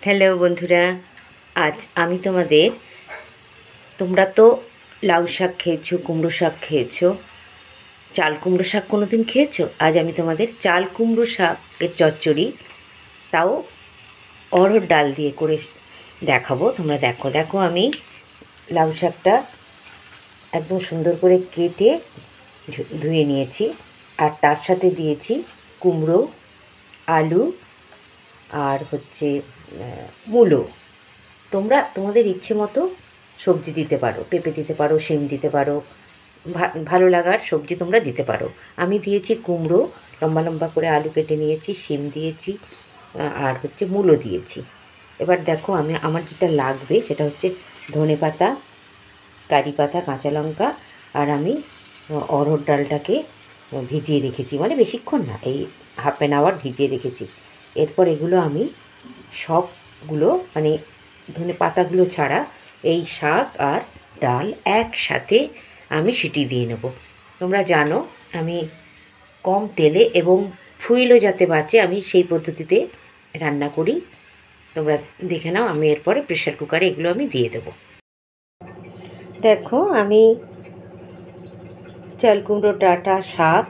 Hello বন্ধুরা, আজ আমি তোমরা তো লাউ শাক খেয়েছো, কুমড়ো শাক খেয়েছো, চাল কুমড়ো শাক কোনো দিন খেয়েছো? আজ আমি তোমাদের চাল কুমড়ো শাকের চচ্চড়ি, তাও অড়হর ডাল দিয়ে করে দেখাবো। তোমরা দেখো দেখো আমি লাউ শাকটা একদম সুন্দর করে কেটে ধুয়ে নিয়েছি, আর তার সাথে দিয়েছি কুমড়ো, আলু আর মূলো। তোমরা তোমাদের ইচ্ছে মতো সবজি দিতে পারো, পেঁপে দিতে পারো, শিম দিতে পারো, ভালো লাগার সবজি তোমরা দিতে পারো। আমি দিয়েছি কুমড়ো, লম্বা লম্বা করে আলু কেটে নিয়েছি, শিম দিয়েছি, আর মূলো দিয়েছি। এবার দেখো আমার যেটা লাগবে সেটা হচ্ছে ধনে পাতা, কারি পাতা, কাঁচা লঙ্কা, আর আমি অড়হর ডালটাকে ভিজিয়ে রেখেছি, মানে বেশিক্ষণ না, এই হাফ অ্যান আওয়ার ভিজিয়ে রেখেছি। এরপর এগুলো আমি সবগুলো, মানে ধনে পাতাগুলো ছাড়া এই শাক আর ডাল একসাথে আমি সিটি দিয়ে নেব। তোমরা জানো আমি কম তেলে এবং ফুইলও যাতে বাঁচে আমি সেই পদ্ধতিতে রান্না করি। তোমরা দেখে নাও। আমি এরপরে প্রেশার কুকারে এগুলো আমি দিয়ে দেব। দেখো আমি চাল কুমড়ো, ডাঁটা, শাক,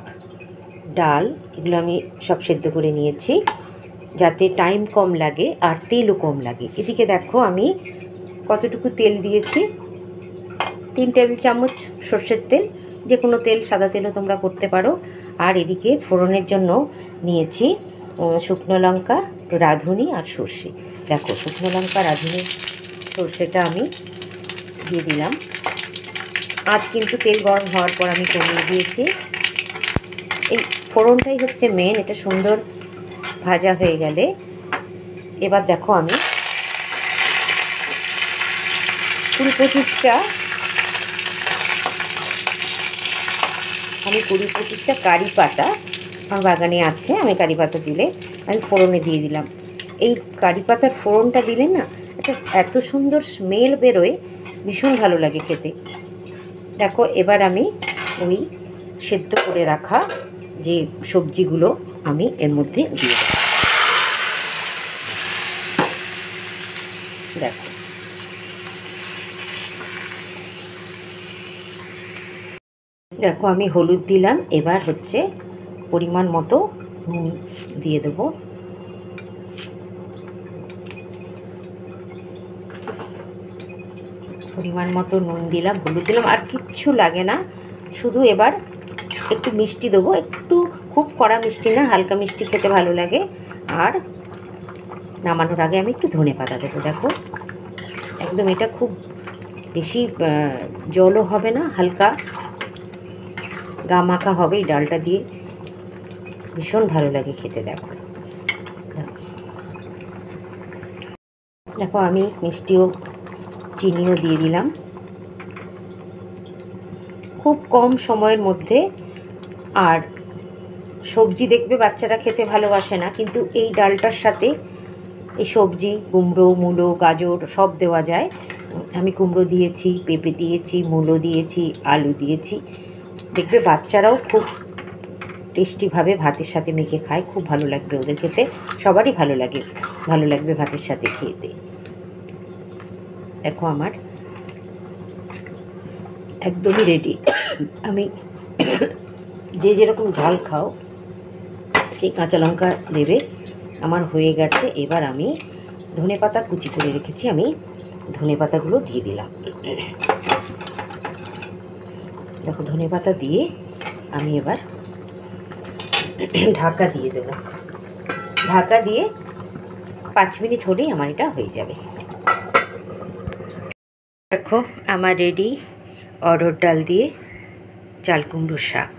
ডাল এগুলো আমি সব সেদ্ধ করে নিয়েছি যাতে টাইম কম লাগে আর তেলও কম লাগে। এদিকে দেখো আমি কতটুকু তেল দিয়েছি, 3 টেবিল চামচ সর্ষের তেল, যে কোনো তেল, সাদা তেলও তোমরা করতে পারো। আর এদিকে ফোড়নের জন্য নিয়েছি শুকনো লঙ্কা, রাঁধুনি আর সর্ষে। দেখো শুকনো লঙ্কা, রাঁধুনি, সর্ষেটা আমি দিয়ে দিলাম। আজ কিন্তু তেল গরম হওয়ার পর আমি কমিয়ে দিয়েছি। এই ফোড়নটাই হচ্ছে মেন, এটা সুন্দর ভাজা হয়ে গেলে এবার দেখো আমি 20-25টা কারি পাতা আমার বাগানে আছে, আমি কারি পাতা দিলে আমি ফোড়নে দিয়ে দিলাম। এই কারি পাতার ফোড়নটা দিলে না একটা এত সুন্দর স্মেল বেরোয়, ভীষণ ভালো লাগে খেতে। দেখো এবার আমি ওই সেদ্ধ করে রাখা যে সবজিগুলো আমি এর মধ্যে দিয়ে দেব। দেখো দেখো আমি হলুদ দিলাম, এবার পরিমাণ মতো নুন দিয়ে দেব। পরিমাণ মতো নুন দিলাম, হলুদ দিলাম, আর কিচ্ছু লাগে না। শুধু এবার একটু মিষ্টি দেবো, একটু, খুব কড়া মিষ্টি না, হালকা মিষ্টি খেতে ভালো লাগে। আর নামানোর আগে আমি একটু ধনে পাতা দেবো। দেখো একদম এটা খুব বেশি জলও হবে না, হালকা গা মাখা হবে এই ডালটা দিয়ে, ভীষণ ভালো লাগে খেতে। দেখো দেখো আমি মিষ্টিও, চিনিও দিয়ে দিলাম খুব কম সময়ের মধ্যে। আর সবজি দেখবে বাচ্চারা খেতে ভালোবাসে না, কিন্তু এই ডালটার সাথে এই সবজি, কুমড়ো, মূলো, গাজর সব দেওয়া যায়। আমি কুমড়ো দিয়েছি, পেঁপে দিয়েছি, মূলো দিয়েছি, আলু দিয়েছি। দেখবে বাচ্চারাও খুব টেস্টিভাবে ভাতের সাথে মেখে খায়, খুব ভালো লাগবে ওদের খেতে, সবারই ভালো লাগবে ভাতের সাথে খেতে। দেখো আমার একদমই রেডি। আমি যে যেরকম ঝাল খাও সেই কাঁচা লঙ্কা দেবে। আমার হয়ে গেছে। এবার আমি ধনে পাতা কুচি করে রেখেছি, আমি ধনে পাতাগুলো দিয়ে দিলাম। দেখো ধনে পাতা দিয়ে আমি এবার ঢাকা দিয়ে দেব। ঢাকা দিয়ে 5 মিনিট হলেই আমার এটা হয়ে যাবে। দেখো আমার রেডি অড়হর ডাল দিয়ে চাল কুমড়োর শাক।